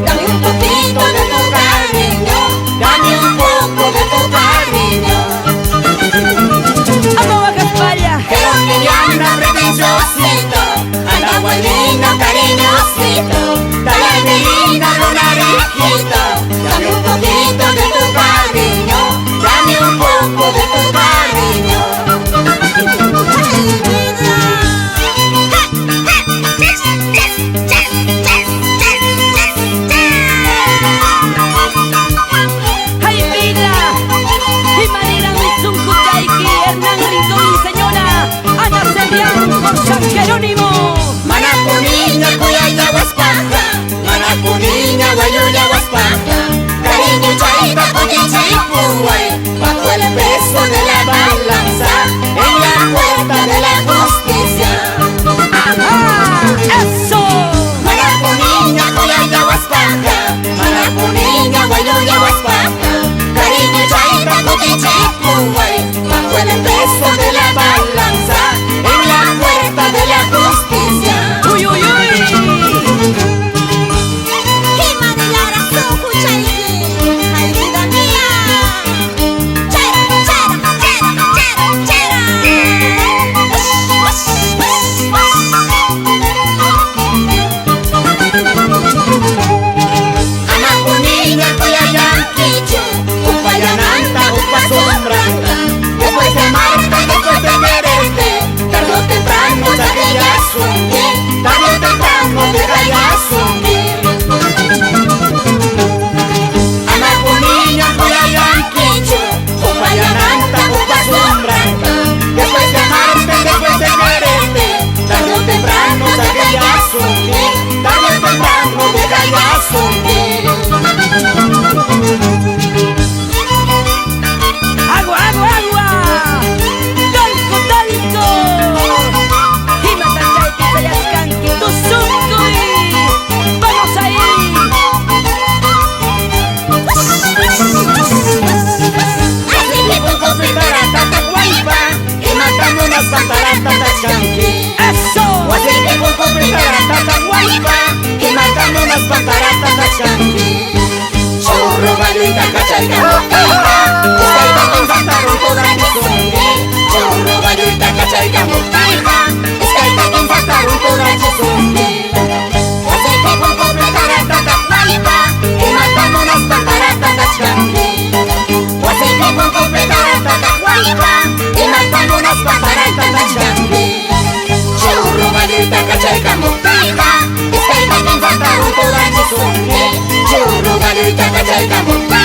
Dame un poquito de tu cariño, dame un poco de tu cariño. ¡Vamos a Gaspalla! Quiero un niñano pretenciosito, anda abuelino cariñosito, dale menino lunarejito, dame un poquito de tu cariño, dame un poco de tu cariño. Jerónimo. Manapuniña, Cuyaya, Huaspaja, Manapuniña, Guayuya, Huaspaja, cariño, chaita, coyicha y puay, bajo el peso de la balanza, en la puerta de la justicia. ¡Ajá! ¡Eso! Manapuniña, Cuyaya, Huaspaja, Manapuniña, Guayuya, Huaspaja, cariño, chaita, coyicha y puay, bajo el peso de la balanza, en la puerta de la justicia. ¡Uy, uy, uy! Hima de Lara, Soju, Chaiki, ay vida mía. Chera, chera, chera, chera, chera. Anapuniña, Cuyayanquichu, Upayananta, Upasumbranta. Después de amarte, después de quererte, tarde o temprano dejaré asumir, tarde o temprano dejaré asumir. Anapuniña, Cuyayanquichu, Upayananta, Upasumbranta. Después de amarte, después de quererte, tarde o temprano dejaré asumir, tarde o temprano dejaré asumir. ¡Agua, agua, agua! ¡Talco, talco! ¡Himatachay, Tizayascanqui, Tuzuncuy! ¡Vamos ahí! Así que poco preparata tacuaipa, y matando unas pantaratas tachanqui. ¡Eso! Así que poco preparata tacuaipa, y matando unas pantaratas tachanqui. Chorro, valita, cachaica, moquita, escaita pensando toda que songue. Chorro, valita, cachaica, moquita, escaita pensando toda que songue. Así que poco preparata tacuaipa, y matando unas pantaratas tachanqui. Así que poco preparata tacuaipa, y matando unas pantaratas tachanqui. Chorro, valita, cachaica, moquita, escaita pensando toda que songue. Chorro, valita, cachaica, moquita.